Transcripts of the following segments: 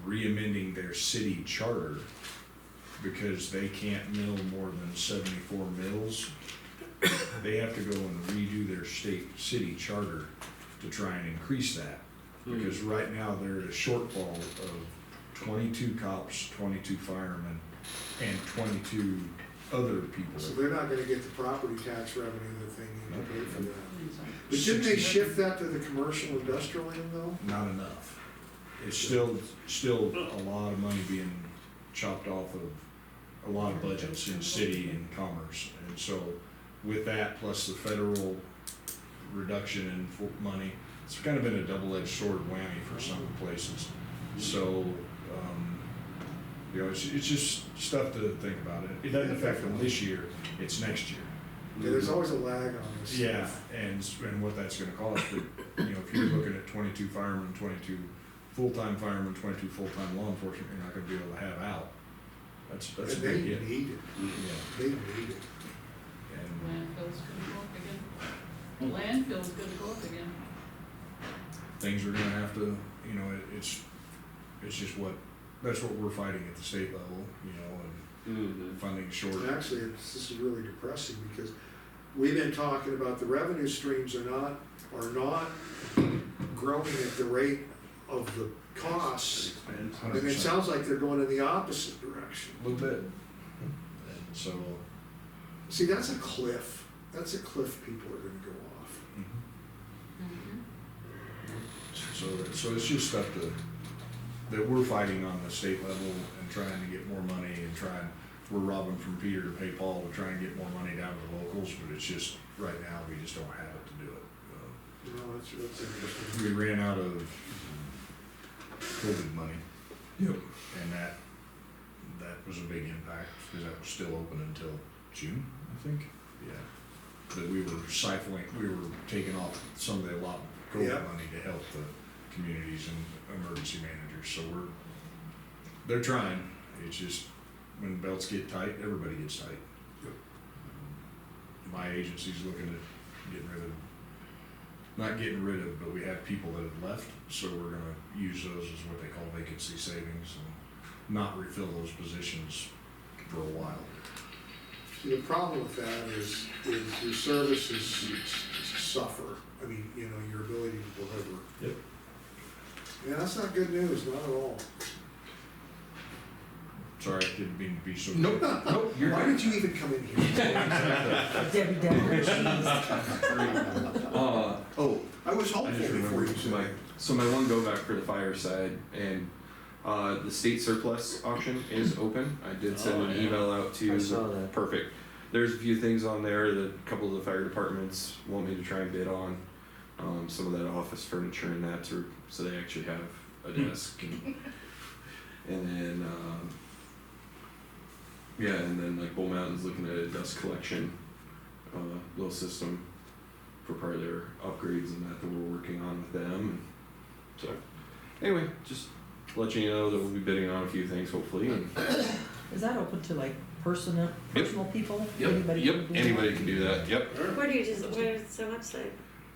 re-amending their city charter because they can't mill more than 74 mills. They have to go and redo their city charter to try and increase that. Because right now they're at a shortfall of 22 cops, 22 firemen, and 22 other people. So they're not gonna get the property tax revenue that they need to pay for that. But Six- didn't they shift that to the commercial industrial end though? Not enough. It's still a lot of money being chopped off of a lot of budgets in city and commerce. And so with that, plus the federal reduction in money, it's kind of been a double-edged sword whammy for some places. So, you know, it's just stuff to think about. It doesn't affect them this year, it's next year. Yeah, there's always a lag on this. Yeah, and what that's gonna cost, but, you know, if you're looking at 22 firemen, 22 full-time firemen, 22 full-time law enforcement, you're not gonna be able to have out. That's a And big they hit. need it, Yeah, they need it. and Landfill's gonna go up again. Landfill's gonna go up again. things are gonna have to, you know, it's just that's what we're fighting at the state level, you know, and funding short. And actually, this is really depressing because we've been talking about the revenue streams are not growing at the rate of the costs. And it 100%. sounds like they're going in the opposite direction. A little bit. And so, See, that's a cliff. That's a cliff people are gonna go off. so it's just stuff that we're fighting on the state level and trying to get more money and we're robbing from Peter to pay Paul to try and get more money down to the locals, but it's just, right now, we just don't have it to do it. You know, that's interesting. We ran out of COVID money. Yep. And that was a big impact, because that was still open until June, I think, yeah. But we were taking off some of the allotment COVID Yeah. money to help the communities and emergency managers, so they're trying, it's just, when belts get tight, everybody gets tight. My agency's looking at not getting rid of, but we have people that have left, so we're gonna use those as what they call vacancy savings and not refill those positions for a while. See, the problem with that is your services suffer. I mean, you know, your ability to deliver. Yep. Yeah, that's not good news, not at all. Sorry, I didn't mean to be so. Nope, Nope, you're Why good. did you even come in here? Debbie Downer. I was hopeful I just before remember you said my, that. so my one go back for the fire side, and the state surplus auction is open. I did send an email out to. I saw that. Perfect. There's a few things on there that a couple of the fire departments want me to try and bid on. Some of that office furniture and that, so they actually have a desk. And then, yeah, and then like Bull Mountain's looking at a dust collection, little system for part of their upgrades and that we're working on with them. And so, anyway, just let you know that we'll be bidding on a few things hopefully. And Is that open to like personal people? yep, Anybody yep, can do anybody that? can do that. Yep. Where do you just, where's the website?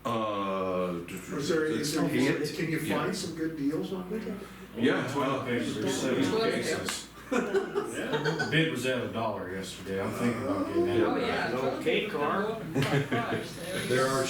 Is there Hit. can you Yeah. find some good deals on We there? did. Yeah. Toilet paper, Yeah. 7 cases. The bid was at $1 yesterday, I'm thinking about getting that. Oh, yeah. Okay, car. There are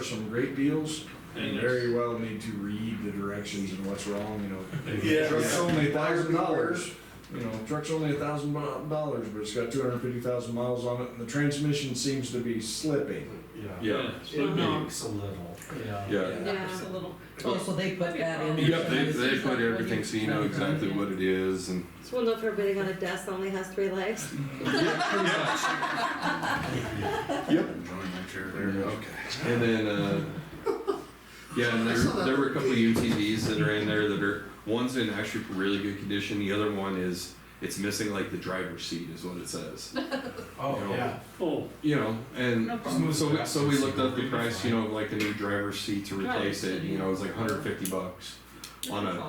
some great deals, and very well need to read the directions and what's wrong, you know. Yeah. Truck's only $1,000, you know, truck's only $1,000, but it's got 250,000 miles on it, and the transmission seems to be slipping. Yeah. It knocks a little, yeah. Yeah. Yeah. Just a little. Oh, so they put that in. Yep, they put everything so you know exactly what it is and. So we'll know if we're bidding on a desk that only has 3 legs. Yep. Enjoying my chair there. Okay. And then, yeah, and there were a couple of UTVs that are in there that are, one's in actually really good condition, the other one is, it's missing like the driver's seat is what it says. Oh, You know, yeah. Oh. You know, and No problem. so we looked up the price, you know, of like a new driver's seat to replace it, you know, it was like $150 on a,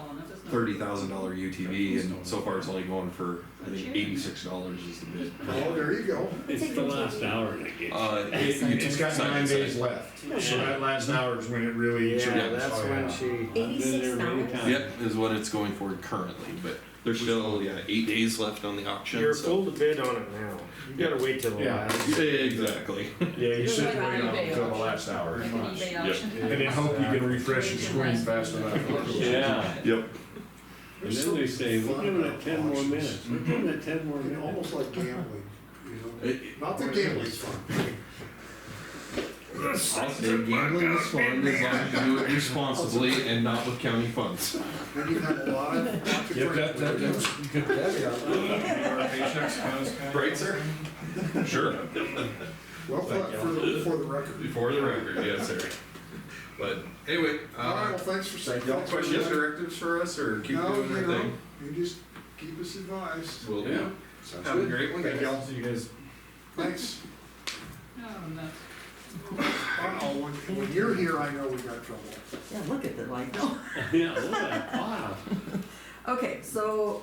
$30,000 UTV, and so far it's only going for, I think, $86 is the bid. Oh, there you go. It's the last hour that gets. It's got 9 days left, so that last hour is when it really eats Yeah, up. that's Oh, when yeah. she. I've been there many $86? times. Yep, is what it's going for currently, but there's still, 8 days left on the auction. You're so- full to bid on it now. You gotta wait till the Yeah. last. Yeah, exactly. Yeah, you sit and Like wait an on eBay until the auction. last hour. Like an eBay auction. And then hope you can refresh your screen fast enough. Yeah. Yep. And then they say, we're Fun giving about it 10 more auctions. minutes. We're giving it 10 more I mean, minutes. almost like gambling, you know? It- Not that gambling's fun. I'll say gambling is fun as long as you do it responsibly and not with county funds. Then you have lots of Yep, drink. that's a good caveat. Right, sir? Sure. Well thought for the record. Before the record, yes, sir. But anyway, All right, well, thanks for saying. y'all questions, directives for us, or keep No, doing you our know, thing? you just keep us advised. Will do. Sounds Have a good. great one, Thank guys. y'all. See you guys. Thanks. No, that's. Uh-oh, when you're here, I know we got trouble. Yeah, look at the light. Yeah, look at that. Wow. Okay, so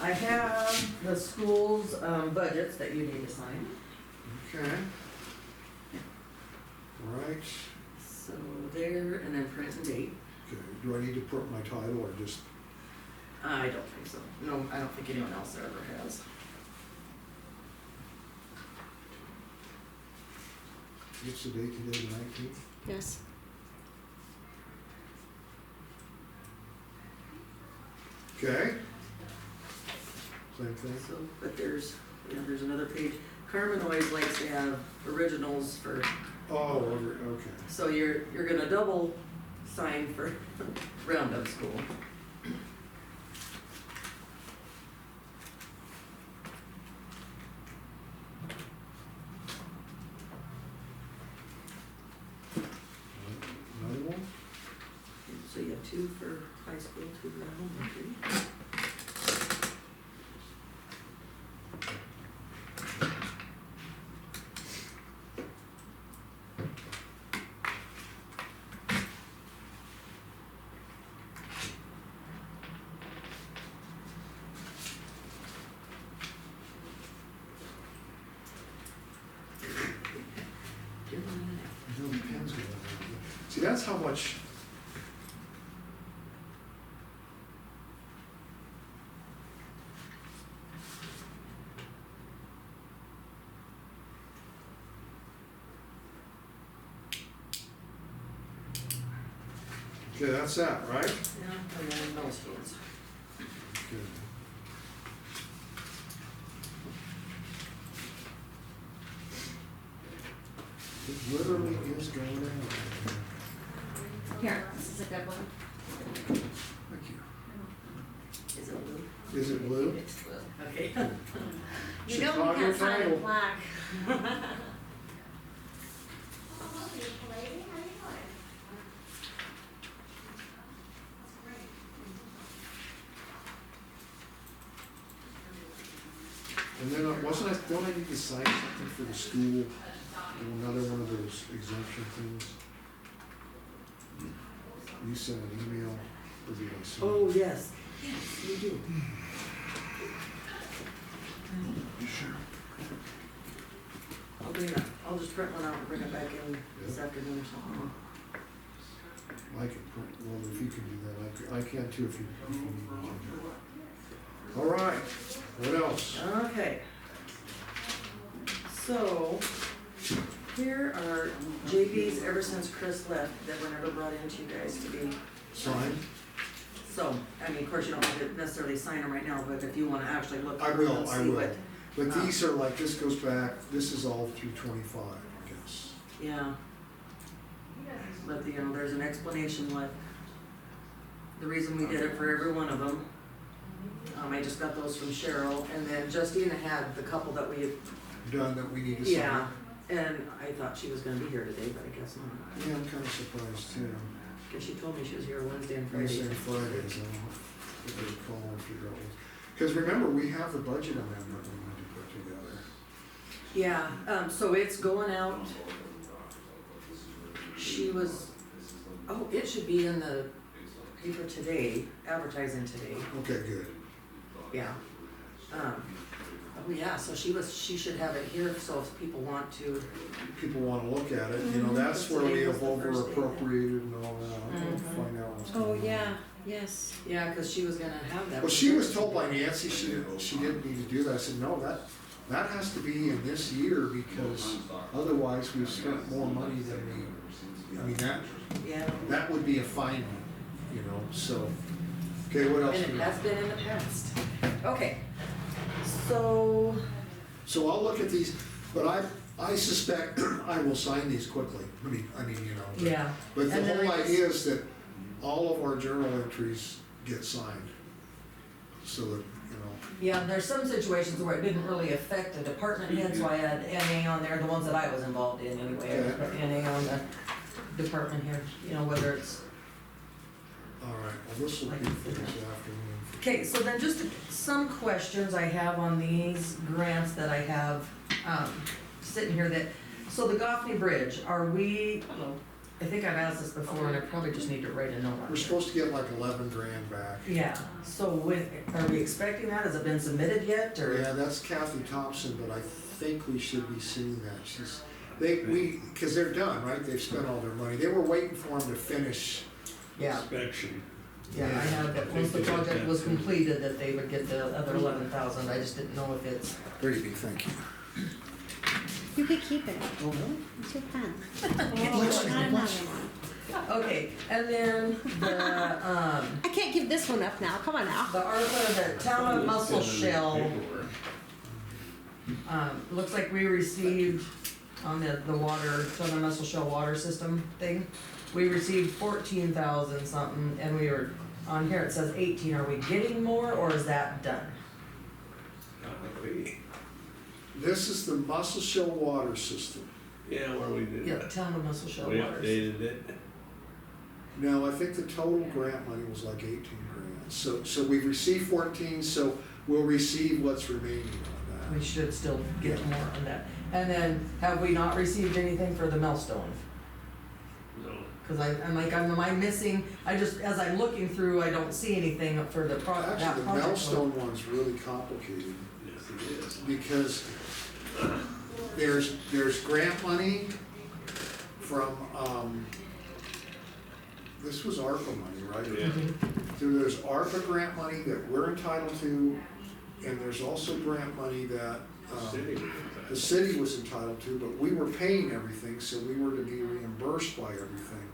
I have the school's budgets that you need to sign. Okay. All right. So there, and then print and date. Okay, do I need to put my title or just, I don't think so. No, I don't think anyone else ever has. what's the date today, the 19th? Yes. Okay. Same thing? So, but there's another page. Carmen always likes to have originals for, Oh, okay. so you're gonna double sign for Roundup School. Another one? So you have 2 for high school, 2 for elementary. No, the pen's going. See, that's how much. Okay, that's that, right? Yeah, and then those ones. Okay. It literally is going out. Here, this is a good one. Thank you. Is it blue? Is it blue? It's blue. Okay. You know Chicago we can't sign a title. plaque. And then, don't I need to sign something for the school? Another one of those exemption things? You sent an email, or did I send? Oh, yes. Yes, you do. Sure. I'll just print one out and bring it back in this afternoon or something. I can print, well, if you can do that, I can too if you need me to. All right, what else? Okay. So, here are JVs ever since Chris left that were never brought into you guys to be. Sign? So, I mean, of course, you don't have to necessarily sign them right now, but if you wanna actually look I through will, and I see will. what, But these are like, this goes back, this is all through 25, I guess. yeah. But, you know, there's an explanation what, the reason we did it for every one of them. I just got those from Cheryl, and then Justina had the couple that we, Done that we need to sign. yeah, and I thought she was gonna be here today, but I guess not. Yeah, I'm kinda surprised too. Cause she told me she was here Wednesday and Friday. Wednesday and Fridays, I'll give her a call and figure out what. Cause remember, we have the budget amendment we need to put together. Yeah, so it's going out. She was, oh, it should be in the paper today, advertising today, Okay, good. yeah. Oh yeah, so she should have it here, so if people want to, People wanna look at it, you know, that's where we have over appropriated and all that, I'll have to find out what's going Oh, on. yeah, yes. yeah, cause she was gonna have that. Well, she was told by Nancy she didn't need to do that, I said, no, that has to be in this year, because otherwise we've spent more money than we, I mean, Yeah, that would be a fine, you know, so. Okay, what else? and do it we has have? been in the past. Okay, so, So I'll look at these, but I suspect I will sign these quickly, I mean, you know. yeah. But the And then whole I just- idea is that all of our journal entries get signed, so that, you know. Yeah, there's some situations where it didn't really affect the department head, so I had NA on there, the ones that I was involved in anyway, I put NA on the department head, you know, whether it's. All right, well, this will be for this afternoon. Okay, so then just some questions I have on these grants that I have, sitting here that, so the Goffney Bridge, are we, I think I've asked this before and I probably just need to write a note on We're it. supposed to get like 11 grand back. Yeah, so when, are we expecting that? Has it been submitted yet, or? Yeah, that's Kathy Thompson, but I think we should be seeing that. Cause they're done, right? They've spent all their money. They were waiting for them to finish. Yeah, Inspection. yeah, I had that, once the project was completed, that they would get the other 11,000, I just didn't know if it's. Gravy, thank you. You could keep it. Oh, really? It's your pen. Bless you, Not another bless you. one. Okay, and then I can't give this one up now. Come on now. the ARPA, the town of Muscle Shell, looks like we received on the water, Southern Muscle Shell water system thing, we received 14,000 something, and we were, on here it says 18, are we getting more, or is that done? This is the Muscle Shell water system. Yeah, where we did. Yeah, town of Muscle Shell We water. updated it. No, I think the total grant money was like 18 grand. So we've received 14, so we'll receive what's remaining on We that. should still get more on that. And then, have we not received anything for the Millstone? No. Cause I'm like, am I missing, as I'm looking through, I don't see anything for the that Actually, the project. Millstone one's really complicated Yes, it is. because there's grant money from, this was ARPA money, right? Yeah. So there's ARPA grant money that we're entitled to, and there's also grant money that, City was the city was entitled to, but we were paying everything, so we were to be reimbursed by everything.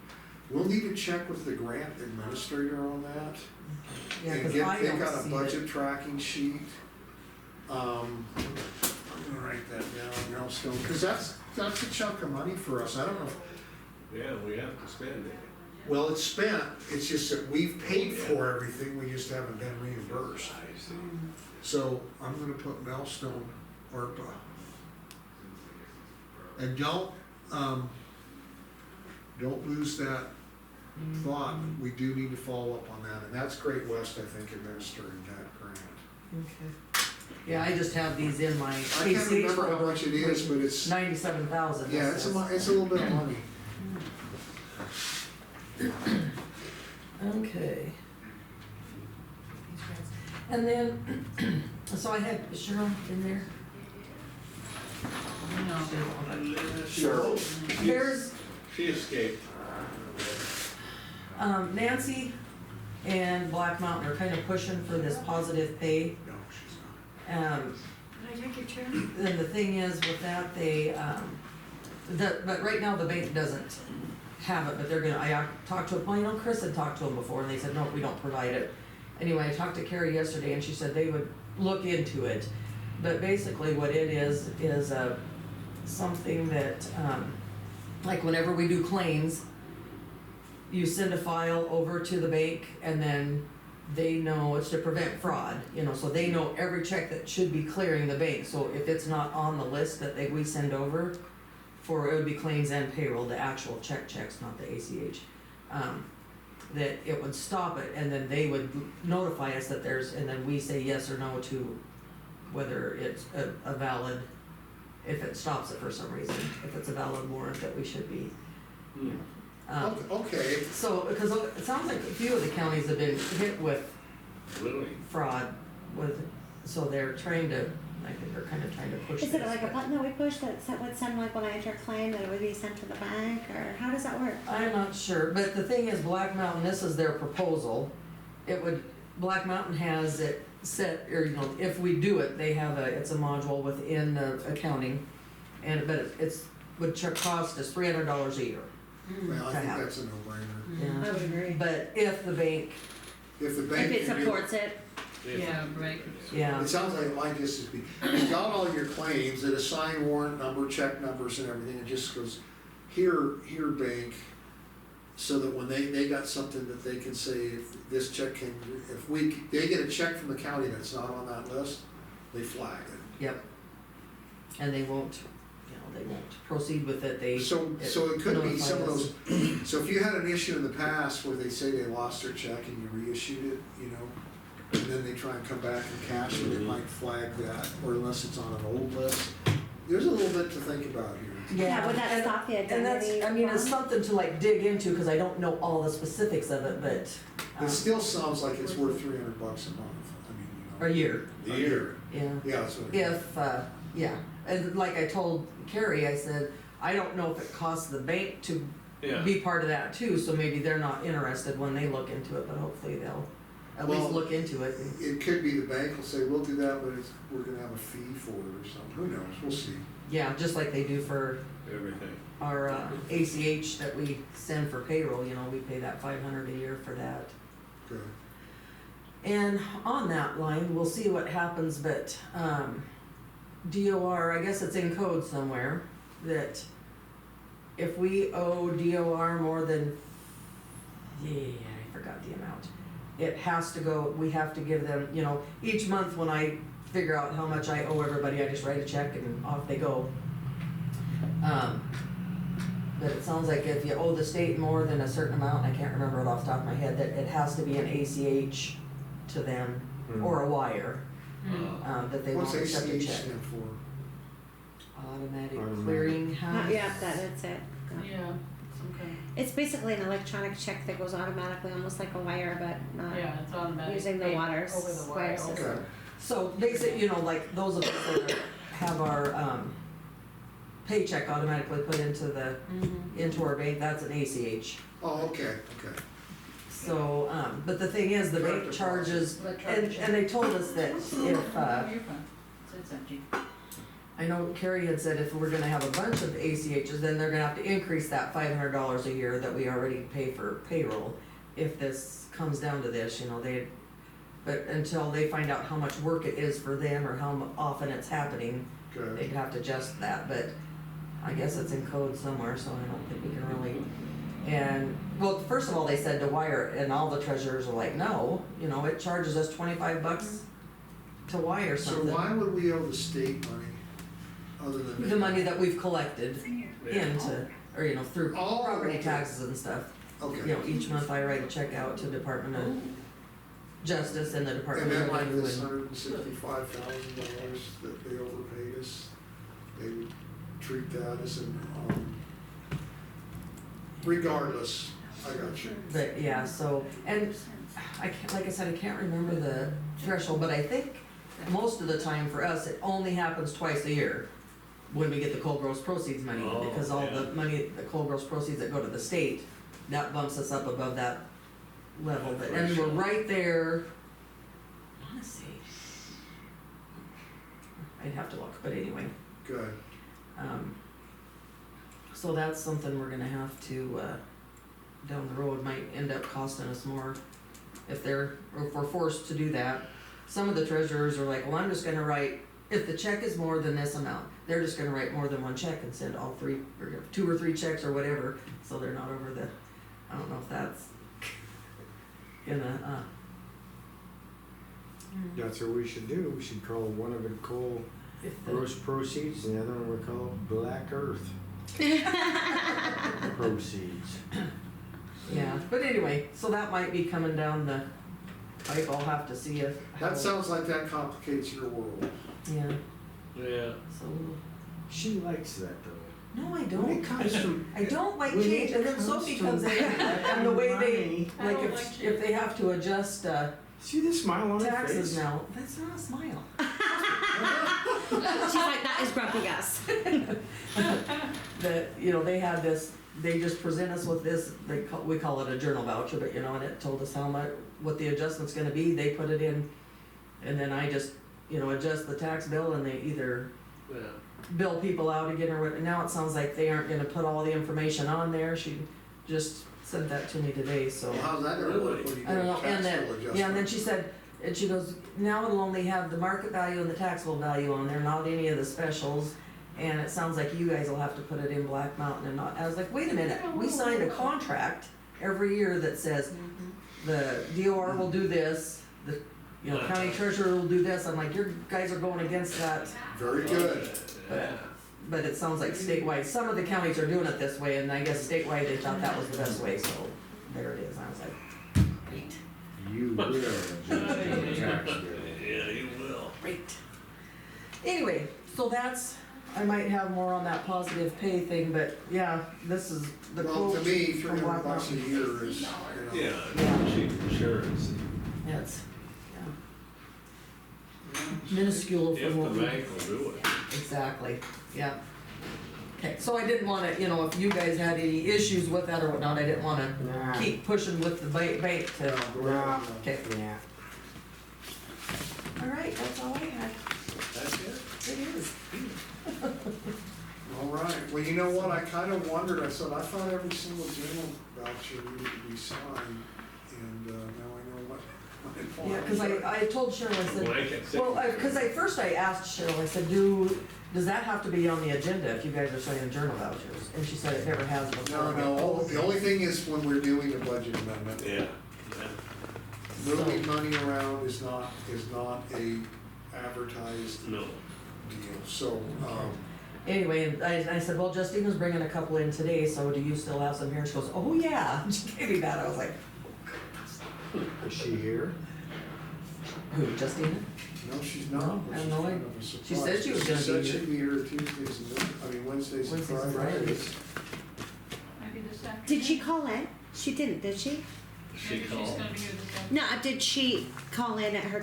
We'll need to check with the grant administrator on that. Yeah, And cause get, I they don't got a see budget it. tracking sheet. I'm gonna write that down, Millstone, cause that's a chunk of money for us, I don't know. Yeah, we have to spend it. Well, it's spent, it's just that we've paid for everything, we just haven't been reimbursed. I see. So I'm gonna put Millstone ARPA. And don't lose that thought, we do need to follow up on that, and that's Great West, I think, administering that grant. Okay. Yeah, I just have these in my I can't ACH remember how folder. much it is, but it's, 97,000. yeah, it's a little bit of money. Okay. And then, so I had Cheryl in there. Sure. There's, She escaped. Nancy and Black Mountain are kind of pushing for this positive pay. No, she's not. Can I take your chair? Then the thing is with that, but right now the bank doesn't have it, but they're gonna, I talked to, well, Chris had talked to them before and they said, no, we don't provide it. Anyway, I talked to Carrie yesterday and she said they would look into it. But basically what it is something that, like whenever we do claims, you send a file over to the bank and then they know, it's to prevent fraud, so they know every check that should be clearing the bank. So if it's not on the list that we send over, it would be claims and payroll, the actual checks, not the ACH, that it would stop it, and then they would notify us that and then we say yes or no to whether it's a valid, if it stops it for some reason, if it's a valid warrant that we should be Okay, So, because it sounds like a few of the counties have been hit with Really? fraud with, so they're trying to, I think they're kind of trying to push Is this. it like a but- button that we push that would send, like when I enter a claim, that it would be sent to the bank, or how does that work? I'm not sure, but the thing is, Black Mountain, this is their proposal. It would, Black Mountain has it set, or, you know, if we do it, they have it's a module within the accounting. But it's, would cost us $300 a year. well, I To think have that's a no-brainer. Yeah. I would agree. But if the bank, If the If bank it can do supports it, Yeah, right. yeah, It sounds like it might just be, you've got all your claims, that assign warrant number, check numbers and everything, it just goes, here, bank, so that when they got something that they can say, if this check can, they get a check from the county that's not on that list, they flag it. yep. And they won't, they won't proceed with it, So it could be some of notifies those, so if you had an issue in the past where they say they lost their check and you reissued it, and then they try and come back and cash it, it might flag that, or unless it's on an old list. There's a little bit to think about here. yeah, would that and- stop the And that's, identity? I mean, it's fraud? something to like dig into, cause I don't know all the specifics of it, but. It still sounds like it's worth $300 a month, A year, A year. yeah. Yeah, that's what. If, yeah, and like I told Carrie, I said, I don't know if it costs the bank to Yeah. be part of that too, so maybe they're not interested when they look into it, but hopefully they'll at least Well, look into it. It could be the bank will say, we'll do that, but we're gonna have a fee for it or something, who knows, we'll see. Yeah, just like they do for Everything. our ACH that we send for payroll, we pay that $500 a year for that. Good. And on that line, we'll see what happens, but, DOR, I guess it's in code somewhere, that if we owe DOR more than, I forgot the amount. It has to go, we have to give them, each month when I figure out how much I owe everybody, I just write a check and off they go. But it sounds like if you owe the state more than a certain amount, I can't remember it off the top of my head, that it has to be an ACH to them, or a wire, that they won't What's accept a ACH check. stand for? Automatic Automatic. clearing house. Yeah, that's it. Yeah. Yeah, okay. It's basically an electronic check that goes automatically, almost like a wire, but not Yeah, it's automatic. using the Pay water over the wire wire. system. Okay, So basic, like those of us that have our paycheck automatically put into our bank, that's an ACH. oh, okay. So, but the thing is, the bank Direct charges, Electronic and they told us that if, You're fine. It's empty. I know Carrie had said if we're gonna have a bunch of ACHs, then they're gonna have to increase that $500 a year that we already pay for payroll. If this comes down to this, but until they find out how much work it is for them or how often it's happening, Good. they'd have to adjust that, but I guess it's in code somewhere, so I don't think we can really. And, well, first of all, they said to wire it, and all the treasurers are like, no, it charges us $25 to wire So something. why would we owe the state money, other than? The money that we've collected Yeah. into, or, through Oh, property okay. taxes and stuff. Okay. Each month I write a check out to Department of Justice and the And Department then of like Revenue this and, $165,000 that they overpaid us, they would treat that as an, regardless, I got you. but yeah, so, and I can't, like I said, I can't remember the threshold, but I think most of the time for us, it only happens twice a year when we get the cold gross proceeds money, Oh, because all yeah. the money, the cold gross proceeds that go to the state, that bumps us up above that level, but, and we're right there, I wanna say, I'd have to look, but anyway, Good. so that's something we're gonna have to, down the road, might end up costing us more if we're forced to do that. Some of the treasurers are like, well, I'm just gonna write, if the check is more than this amount, they're just gonna write more than one check and send all three, or 2 or 3 checks or whatever, so they're not over the, I don't know if that's gonna, That's what we should do. We should call one of it coal if the, gross proceeds, and the other one we call black earth proceeds. yeah, but anyway, so that might be coming down the pipe, I'll have to see if. how- That sounds like that complicates your world. Yeah, Yeah. so, She likes that though. No, I When don't. it comes to, I don't like When change, it and then comes Sophie to comes in, and the way they, I like don't if, like if they have to adjust, See the smile on her taxes face? now, that's not a smile. She's like, that is grumpy Gus. That, you know, they had this, they just present us with this, we call it a journal voucher, but you know, and it told us how much, what the adjustment's gonna be, they put it in, and then I just, you know, adjust the tax bill, and they either Yeah. bill people out again or what, and now it sounds like they aren't gonna put all the information on there, she just sent that to me today, so. well, how's that gonna work when you I don't get a know, and tax then, bill adjustment? yeah, and then she said, and she goes, now it'll only have the market value and the taxable value on there, not any of the specials. And it sounds like you guys will have to put it in Black Mountain and not, I was like, wait a minute, we signed a contract every year that says the DOR will do this, the, you know, county treasurer will do this, I'm like, you guys are going against that. Very good. Yeah. But it sounds like statewide, some of the counties are doing it this way, and I guess statewide they thought that was the best way, so there it is, I was like, great. You will adjust your tax bill. Yeah, you will. Great. Anyway, so that's, I might have more on that positive pay thing, but yeah, this is the Well, quote to me, from Black $300 a Mountain. year is, you know. Yeah, cheap insurance. It's, yeah. Minuscule If from the what we, bank will do it. exactly, yeah. Okay, so I didn't wanna, you know, if you guys had any issues with that or whatnot, I didn't wanna Nah. keep pushing with the bank to, Nah. okay. Yeah. All right, that's all I had. That's it? It is. All right, well, you know what, I kind of wondered, I said, I thought every single journal voucher needed to be signed, and, now I know what. Yeah, cause I told Cheryl, I said, Blanket well, signature. cause first I asked Cheryl, I said, does that have to be on the agenda if you guys are signing journal vouchers? And she said it never has before. No, the only thing is when we're doing a budget amendment, Yeah, yeah. moving money around is not a advertised No. deal, so, Anyway, and I said, well, Justina's bringing a couple in today, so do you still have some here? She goes, oh yeah, she gave me that, I was like, Is she here? who, Justina? no, she's not. No, which I is know. kind of a surprise. She said she was gonna She said be here. she'd be here Tuesdays and, Wednesdays and Wednesdays and Fridays. Fridays. Maybe this afternoon. Did she call in? She didn't, did she? She Maybe she's called. gonna be here this afternoon. No, did she call in at her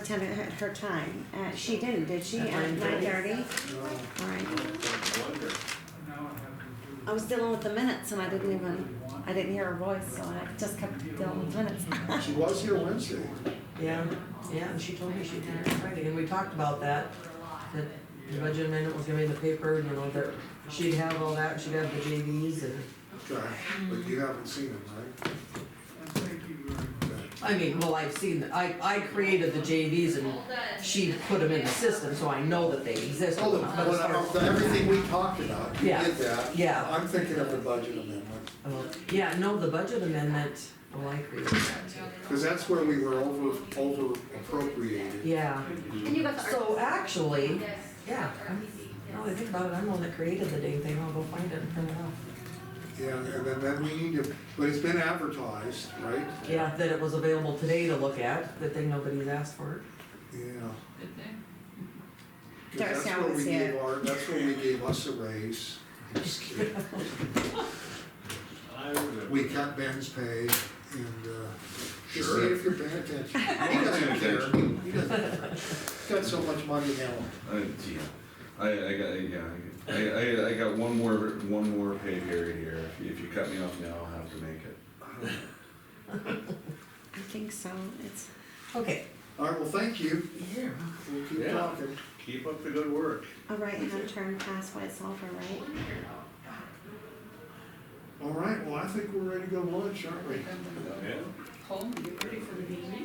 time? She didn't, did she? At At 9:30? No. All right. Wonder. I was dealing with the minutes and I didn't hear her voice, so I just kept dealing with minutes. She was here Wednesday. Yeah, yeah, and she told me she'd be here Friday, and we talked about that the budget amendment was gonna be in the paper, you know, that she'd have all that, she'd have the JVs and, Okay, but you haven't seen him, right? Okay. I mean, well, I've seen, I created the JVs and she put them in the system, so I know that they exist. Oh, But as far as- everything we talked about, you Yeah. did that. Yeah. I'm thinking of the budget amendment, Yeah, no, the budget amendment, well, I created that too. because that's where we were over appropriated. Yeah, so actually, yeah, now that I think about it, I'm the one that created the dang thing, I'll go find it and print it out. Yeah, and then we need to, but it's been advertised, right? Yeah, that it was available today to look at, good thing nobody's asked for it. Yeah. Good thing. 'Cause that's Thursday, I where wanna we see gave it. that's where we gave us a raise. Just kidding. I remember. We cut Ben's pay and, just Sure. see if you're paying attention. He doesn't care, he doesn't, he's got so much money now. I got one more pay period here. If you cut me off now, I'll have to make it. I think so. It's, Okay. All right, well, thank you, Yeah. we'll keep Yeah. talking. Keep up the good work. a right-hand turn past White Sulphur, right? All right, well, I think we're ready to go lunch, aren't we? Yeah. Home, get ready for the meeting.